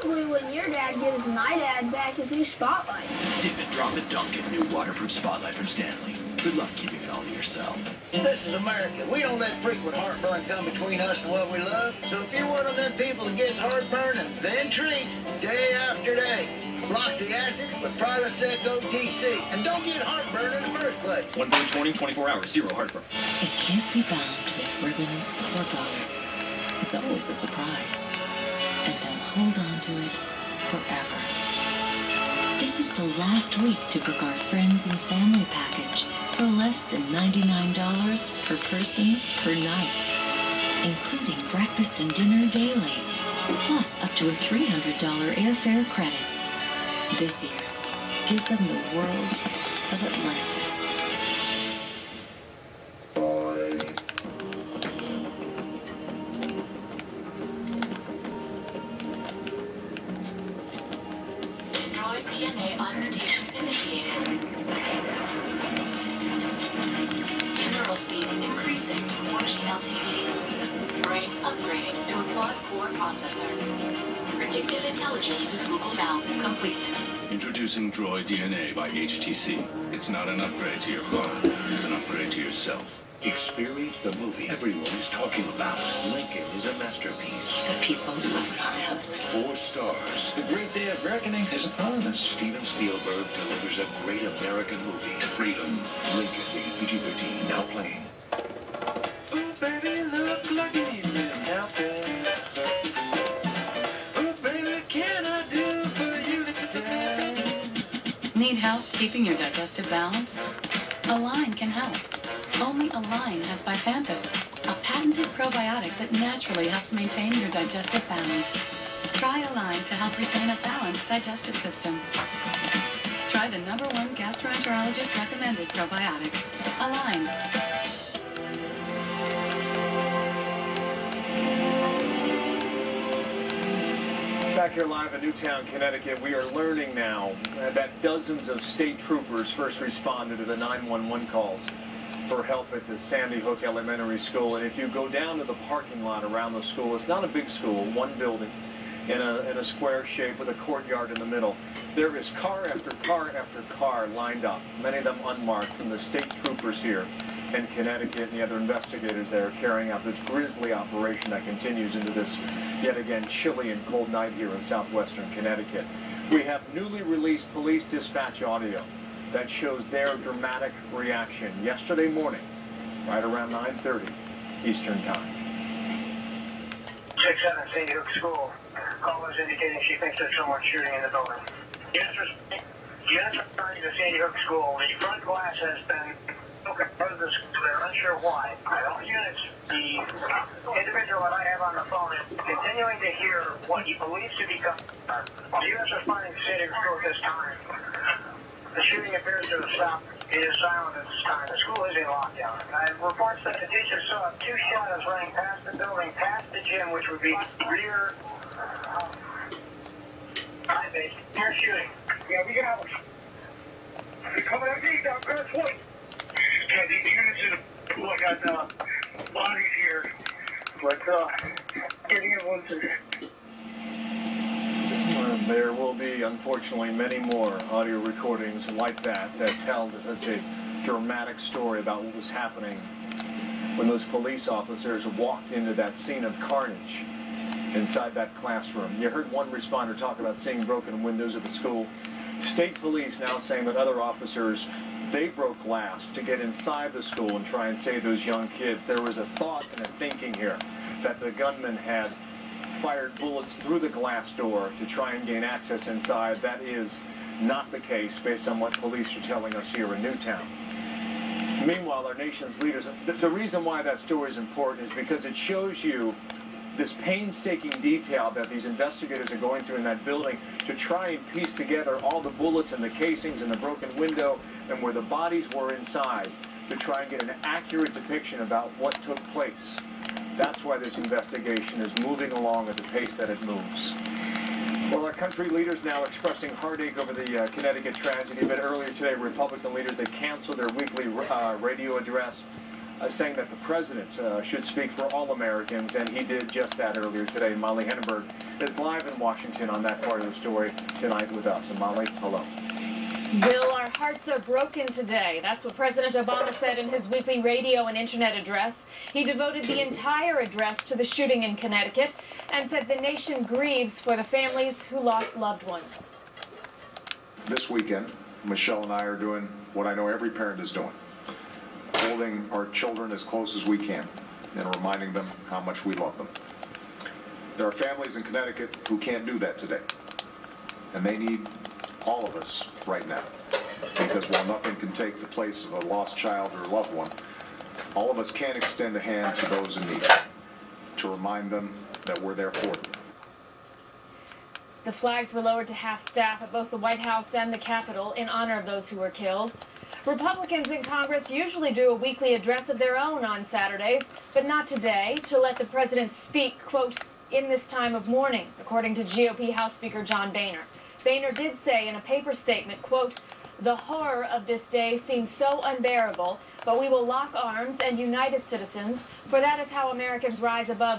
hopefully when your dad gives my dad back his new Spotlight. Dip and drop and dunk in new water from Spotlight from Stanley. Good luck keeping it all to yourself. This is America. We don't let frequent heartburn come between us and what we love. So if you're one of them people that gets heartburn and then treats day after day, block the acid with Prilosec OTC. And don't get heartburn in the first place. 1 point 20, 24 hours, zero heartburn. It can't be bound with ribbons or bows. It's always a surprise. And they'll hold on to it forever. This is the last week to book our friends and family package for less than $99 per person per night, including breakfast and dinner daily, plus up to a $300 airfare credit. This year, give them the world of Atlantis. DNA augmentation initiated. Neural speeds increasing. Watching LTE. Brain upgrading to a quad-core processor. Predictive intelligence with Google Now complete. Introducing Droid DNA by HTC. It's not an upgrade to your phone. It's an upgrade to yourself. Experience the movie everyone is talking about. Lincoln is a masterpiece. The people who love my husband. 4 stars. The great day of reckoning is upon us. Steven Spielberg delivers a great American movie. Freedom. Lincoln, PG-13, now playing. Oh, baby, look like an evening out there. Oh, baby, can I do for you today? Need help keeping your digestive balance? Align can help. Only Align has Bifantis, a patented probiotic that naturally helps maintain your digestive balance. Try Align to help retain a balanced digestive system. Try the #1 gastroenterologist recommended probiotic, Align. Back here live in Newtown, Connecticut, we are learning now that dozens of state troopers first responded to the 911 calls for help at the Sandy Hook Elementary School. And if you go down to the parking lot around the school, it's not a big school, one building in a square shape with a courtyard in the middle. There is car after car after car lined up, many of them unmarked, from the state troopers here in Connecticut and the other investigators there carrying out this grisly operation that continues into this yet again chilly and cold night here in southwestern Connecticut. We have newly released police dispatch audio that shows their dramatic reaction yesterday morning, right around 9:30 Eastern Time. 67 Sandy Hook School. Caller is indicating she thinks there's someone shooting in the building. Units referring to Sandy Hook School. The front glass has been broken part of the school. They're unsure why. All units, the individual that I have on the phone is continuing to hear what he believes to be coming. The units responding to Sandy Hook School at this time. The shooting appears to have stopped. It is silent at this time. The school is in lockdown. Reports that the teacher saw 2 shadows running past the building, past the gym, which would be rear high base. They're shooting. Yeah, we can have them. They're coming at me, down Curtis Wood. Yeah, the units in the pool, I got bodies here. But, getting everyone to... There will be, unfortunately, many more audio recordings like that that tell such a dramatic story about what was happening when those police officers walked into that scene of carnage inside that classroom. You heard one responder talk about seeing broken windows of the school. State police now saying that other officers, they broke glass to get inside the school and try and save those young kids. There was a thought and a thinking here that the gunman had fired bullets through the glass door to try and gain access inside. That is not the case based on what police are telling us here in Newtown. Meanwhile, our nation's leaders, the reason why that story is important is because it shows you this painstaking detail that these investigators are going through in that building to try and piece together all the bullets and the casings and the broken window and where the bodies were inside to try and get an accurate depiction about what took place. That's why this investigation is moving along at the pace that it moves. Well, our country leaders now expressing heartache over the Connecticut tragedy. A bit earlier today, Republican leaders, they canceled their weekly radio address. saying that the president should speak for all Americans, and he did just that earlier today. Molly Henneberg is live in Washington on that part of the story tonight with us. And Molly, hello. Bill, our hearts are broken today. That's what President Obama said in his weekly radio and internet address. He devoted the entire address to the shooting in Connecticut and said the nation grieves for the families who lost loved ones. This weekend, Michelle and I are doing what I know every parent is doing, holding our children as close as we can and reminding them how much we love them. There are families in Connecticut who can't do that today, and they need all of us right now, because while nothing can take the place of a lost child or loved one, all of us can extend a hand to those in need to remind them that we're there for them. The flags were lowered to half-staff at both the White House and the Capitol in honor of those who were killed. Republicans in Congress usually do a weekly address of their own on Saturdays, but not today, to let the president speak, quote, in this time of mourning, according to GOP House Speaker John Boehner. Boehner did say in a paper statement, quote, the horror of this day seems so unbearable, but we will lock arms and unite as citizens, for that is how Americans rise above